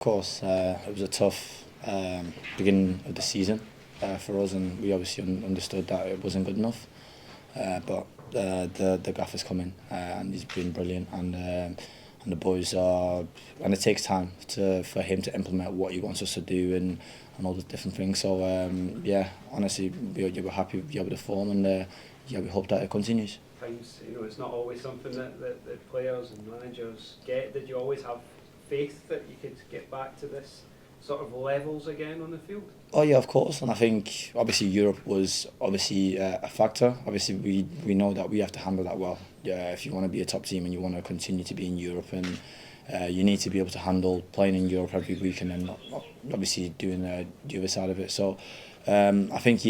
Of course, it was a tough beginning of the season for us, and we obviously understood that it wasn't good enough. But the gaffer's coming, and he's been brilliant, and the boys are, and it takes time for him to implement what he wants us to do and all the different things. So yeah, honestly, we're happy with the form, and yeah, we hope that it continues. Times, it's not always something that players and managers get. Did you always have faith that you could get back to this sort of levels again on the field? Oh yeah, of course, and I think obviously Europe was obviously a factor. Obviously, we know that we have to handle that well. Yeah, if you want to be a top team and you want to continue to be in Europe, and you need to be able to handle playing in Europe every week, and then obviously doing the other side of it. So I think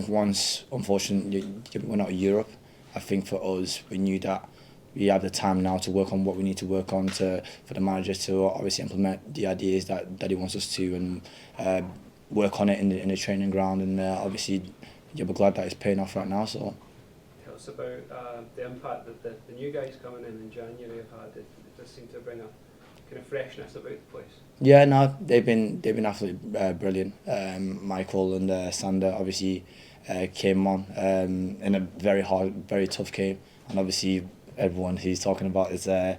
once unfortunately we went out of Europe, I think for us we knew that we have the time now to work on what we need to work on for the manager to obviously implement the ideas that he wants us to, and work on it in the training ground, and obviously we're glad that it's paying off right now. So tell us about the impact that the new guys coming in January have had. It does seem to bring a kind of freshness about the place. Yeah, no, they've been absolutely brilliant. Michael and Sander obviously came on in a very hard, very tough game, and obviously everyone he's talking about is Elton,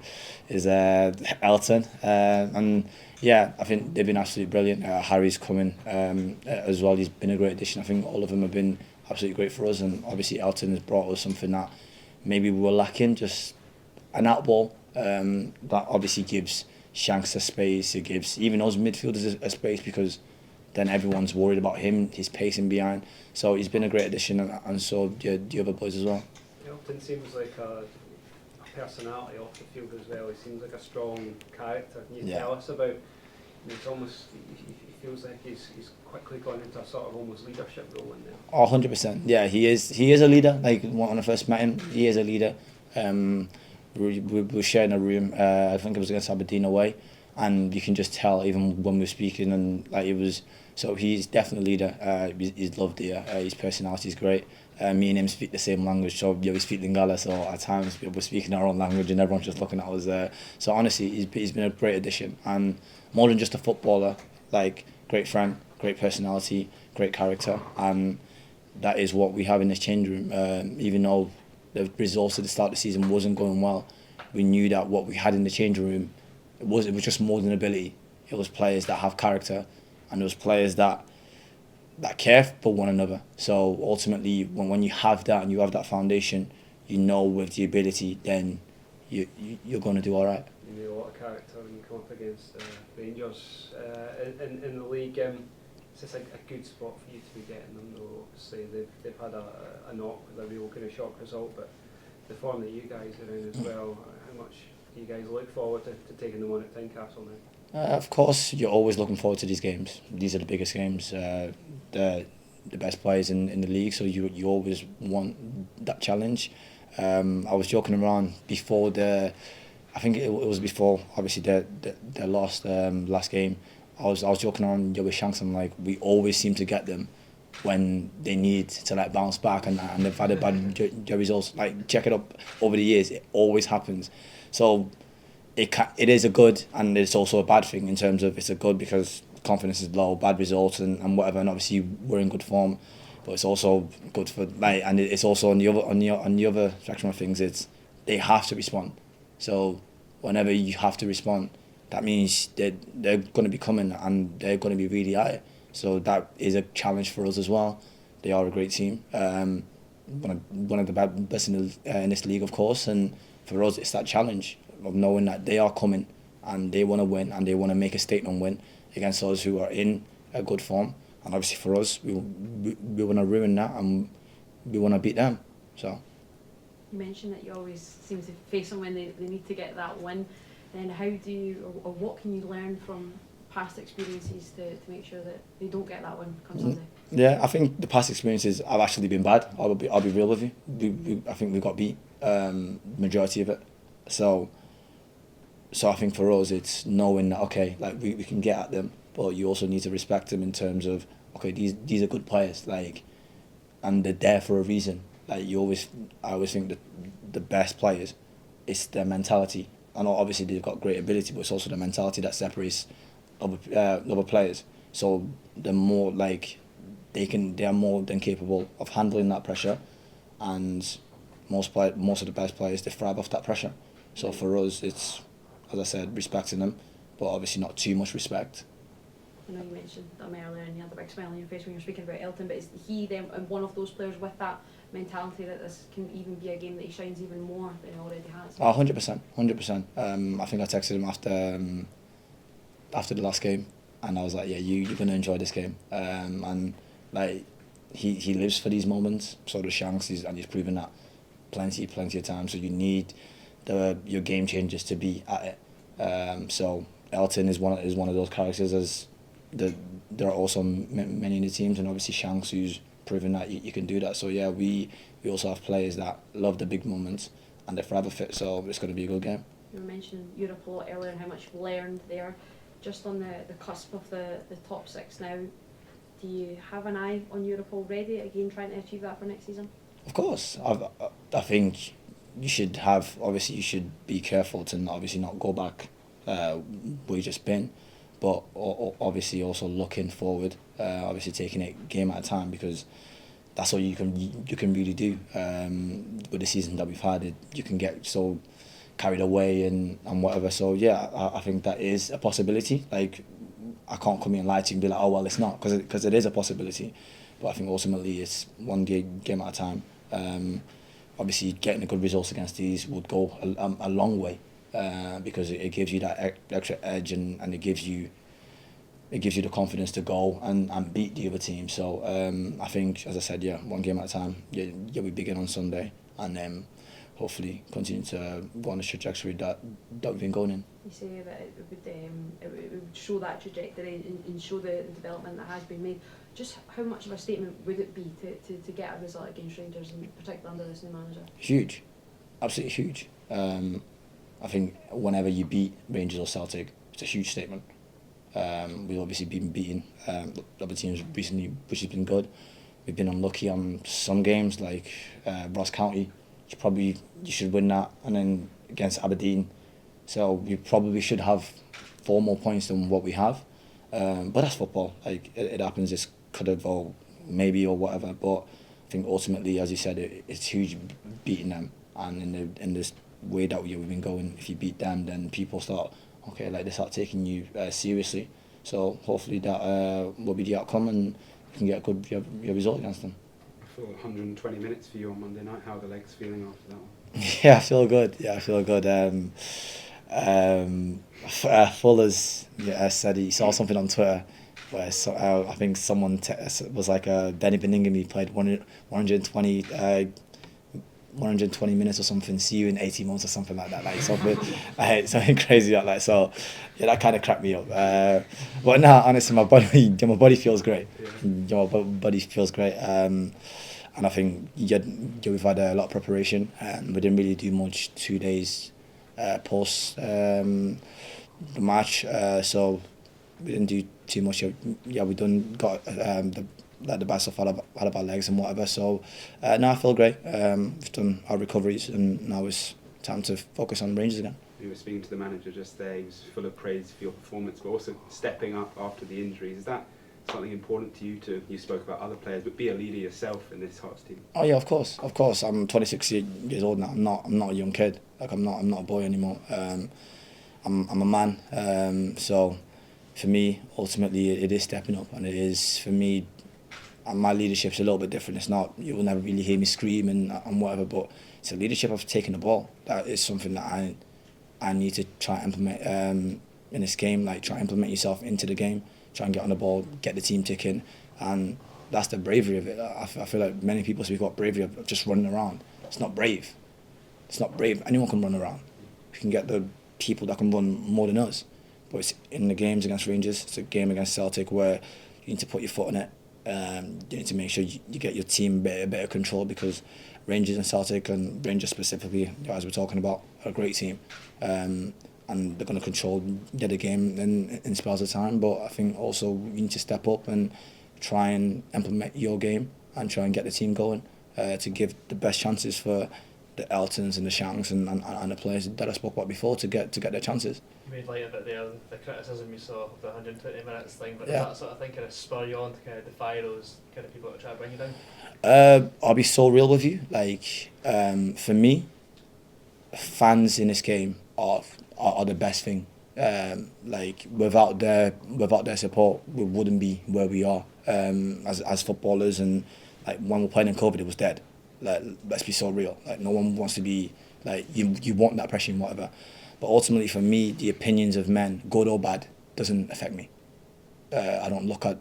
and yeah, I think they've been absolutely brilliant. Harry's coming as well. He's been a great addition. I think all of them have been absolutely great for us, and obviously Elton has brought us something that maybe we were lacking, just an outball that obviously gives Shanks a space. It gives even us midfielders a space, because then everyone's worried about him, his pacing behind. So he's been a great addition, and so the other boys as well. Elton seems like a personality off the field as well. He seems like a strong character. Can you tell us about? It's almost, he feels like he's quickly gone into a sort of almost leadership role in there. Oh, 100%. Yeah, he is a leader. Like when I first met him, he is a leader. We were sharing a room. I think it was against Aberdeen away, and you can just tell even when we were speaking, and like it was. So he's definitely a leader. He's loved here. His personality is great. Me and him speak the same language, so we speak Lingala. So at times we're speaking our own language, and everyone's just looking at us. So honestly, he's been a great addition, and more than just a footballer, like great friend, great personality, great character, and that is what we have in this change room. Even though the results at the start of the season wasn't going well, we knew that what we had in the change room, it was just more than ability. It was players that have character, and it was players that care for one another. So ultimately, when you have that and you have that foundation, you know with the ability, then you're going to do all right. You need a lot of character when you come up against Rangers in the league. It's just a good spot for you to be getting them, though. Obviously, they've had a knock with a real kind of shock result, but the form that you guys are in as well, how much do you guys look forward to taking them on at Tynecastle now? Of course, you're always looking forward to these games. These are the biggest games, the best players in the league, so you always want that challenge. I was joking around before I think it was before obviously the last game. I was joking around with Shanks, and like we always seem to get them when they need to like bounce back, and they've had a bad results. Like check it up over the years, it always happens. So it is a good, and it's also a bad thing in terms of it's a good because confidence is low, bad results and whatever, and obviously we're in good form, but it's also good for like, and it's also on the other spectrum of things, it's they have to respond. So whenever you have to respond, that means they're going to be coming and they're going to be really at it. So that is a challenge for us as well. They are a great team, one of the best in this league, of course, and for us it's that challenge of knowing that they are coming and they want to win and they want to make a statement win against us who are in a good form. And obviously for us, we want to ruin that and we want to beat them. So. You mentioned that you always seem to face them when they need to get that win. Then how do you, or what can you learn from past experiences to make sure that they don't get that win come Sunday? Yeah, I think the past experiences have actually been bad. I'll be real with you. I think we got beat, majority of it. So I think for us it's knowing that okay, like we can get at them, but you also need to respect them in terms of okay, these are good players, like, and they're there for a reason. Like I always think that the best players, it's their mentality. I know obviously they've got great ability, but it's also the mentality that separates other players. So they're more like they are more than capable of handling that pressure, and most of the best players, they thrive off that pressure. So for us, it's, as I said, respecting them, but obviously not too much respect. I know you mentioned them earlier and you had the big smile on your face when you were speaking about Elton, but is he then one of those players with that mentality that this can even be a game that he shines even more than he already has? 100%, 100%. I think I texted him after the last game, and I was like, yeah, you're going to enjoy this game. And like he lives for these moments. So does Shanks, and he's proven that plenty of times. So you need your game changers to be at it. So Elton is one of those characters. As there are also many in the teams, and obviously Shanks, who's proven that you can do that. So yeah, we also have players that love the big moments and they're forever fit. So it's going to be a good game. You were mentioning Europe a lot earlier and how much you've learned there. Just on the cusp of the top six now, do you have an eye on Europe already? Again, trying to achieve that for next season? Of course, I think you should have. Obviously, you should be careful to not go back where you've just been, but obviously also looking forward. Obviously taking it game at a time, because that's all you can really do. With the season that we've had, you can get so carried away and whatever. So yeah, I think that is a possibility. Like, I can't come here and lie to you and be like, oh well, it's not, because it is a possibility. But I think ultimately it's one game at a time. Obviously, getting a good results against these would go a long way, because it gives you that extra edge, and it gives you the confidence to go and beat the other team. So I think, as I said, yeah, one game at a time. Yeah, we begin on Sunday, and then hopefully continue to go on the trajectory that we've been going in. You say that it would show that trajectory and show the development that has been made. Just how much of a statement would it be to get a result against Rangers, and particularly under this new manager? Huge, absolutely huge. I think whenever you beat Rangers or Celtic, it's a huge statement. We've obviously been beating other teams recently, which has been good. We've been unlucky on some games, like Ross County. You should win that, and then against Aberdeen. So we probably should have 4 more points than what we have. But that's football. Like it happens. It's could have, or maybe, or whatever. But I think ultimately, as you said, it's huge beating them, and in this way that we've been going. If you beat them, then people start, okay, like they start taking you seriously. So hopefully that will be the outcome, and you can get a good your result against them. Full 120 minutes for you on Monday night. How are the legs feeling after that one? Yeah, I feel good. Fuller's said he saw something on Twitter where I think someone was like, Beni Baningime played 120 minutes or something, see you in 18 months or something like that, like something crazy like that. So yeah, that kind of cracked me up. But no, honestly, my body feels great. My body feels great. And I think we've had a lot of preparation. We didn't really do much 2 days post the match, so we didn't do too much. Yeah, we got the best stuff out of our legs and whatever. So now I feel great. We've done our recoveries, and now it's time to focus on Rangers again. You were speaking to the manager just there. He was full of praise for your performance, but also stepping up after the injuries. Is that something important to you? You spoke about other players, but be a leader yourself in this Hearts team. Oh yeah, of course. I'm 26 years old now. I'm not a young kid. Like I'm not a boy anymore. I'm a man. So for me, ultimately, it is stepping up, and it is for me. And my leadership's a little bit different. It's not, you will never really hear me scream and whatever, but it's a leadership of taking the ball. That is something that I need to try and implement in this game. Like, try and implement yourself into the game, try and get on the ball, get the team ticking, and that's the bravery of it. I feel like many people speak about bravery of just running around. It's not brave. It's not brave. Anyone can run around. We can get the people that can run more than us. But it's in the games against Rangers, it's a game against Celtic where you need to put your foot in it. You need to make sure you get your team better control, because Rangers and Celtic, and Rangers specifically, as we're talking about, are a great team, and they're going to control the game in spells of time. But I think also you need to step up and try and implement your game and try and get the team going to give the best chances for the Eltons and the Shanks and the players that I spoke about before to get their chances. You made light of it there, the criticism you saw of the 120 minutes thing, but Yeah. does that sort of thing kind of spur you on to kind of defy those kind of people that try to bring you down? I'll be so real with you. Like, for me, fans in this game are the best thing. Like, without their support, we wouldn't be where we are as footballers. And like, when we're playing in COVID, it was dead. Like, let's be so real. Like, no one wants to be like, you want that pressure and whatever. But ultimately, for me, the opinions of men, good or bad, doesn't affect me. I don't look at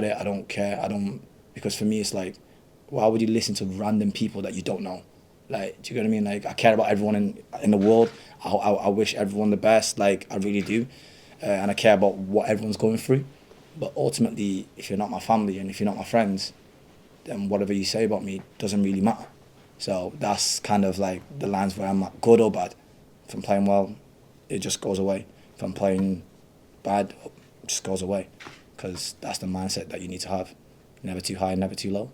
it. I don't care. Because for me, it's like, why would you listen to random people that you don't know? Like, do you get what I mean? Like, I care about everyone in the world. I wish everyone the best. Like, I really do, and I care about what everyone's going through. But ultimately, if you're not my family and if you're not my friends, then whatever you say about me doesn't really matter. So that's kind of like the lines where I'm at, good or bad. If I'm playing well, it just goes away. If I'm playing bad, it just goes away. Because that's the mindset that you need to have. Never too high, never too low.